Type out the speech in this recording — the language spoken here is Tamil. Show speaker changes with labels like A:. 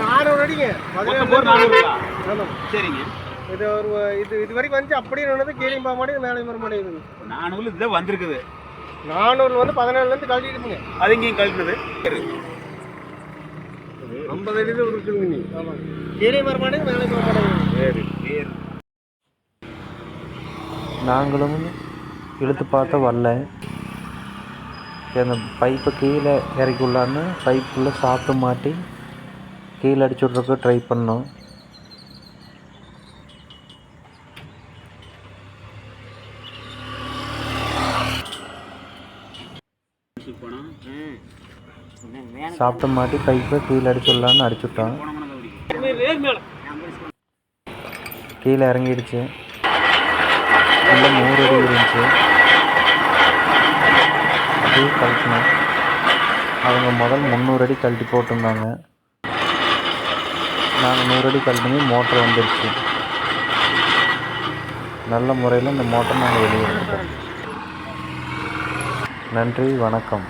A: 400 அடிங்க.
B: மொத்தம் போர் 400.
A: ஆமாம்.
B: சரிங்க.
A: இது ஒரு இது வரைக்கும் வந்துச்சு அப்படியே நின்னது கீழே போக மாட்டேங்குது மேலே வர மாட்டேங்குது.
B: 400 இதுதான் வந்திருக்குது.
A: 400 வந்து 17லேருந்து கழட்டிட்டுங்க.
B: அது எங்கேயும் கழட்டுனது
A: 50 அடி தான் இருக்குதுங்க நீ. ஆமாம். கீழே வர மாட்டேங்குது மேலே போக மாட்டேங்குது.
B: சரி.
C: நாங்களும் இழுத்து பார்த்தா வரல. அந்த பைப்பை கீழே இறக்கிவிடலான்னு பைப்புக்குள்ளே சாப்பிட்டு மாட்டி கீழே அடிச்சு விட்றதுக்கு ட்ரை பண்ணோம். சாப்பிட்டு மாட்டி பைப்பை கீழே அடிச்சு விடலான்னு அடிச்சு விட்டோம். கீழே இறங்கிடுச்சு. இல்லை 100 அடி இருந்துச்சு. அப்படியே கழட்டினோம். அவங்க முதல் 300 அடி கழட்டி போட்டிருந்தாங்க. நாங்கள் 100 அடி கழட்டினே மோட்டர் வந்துடுச்சு. நல்ல முறையில் இந்த மோட்டர் நாங்கள் வெளியே எடுத்துட்டோம். நன்றி, வணக்கம்.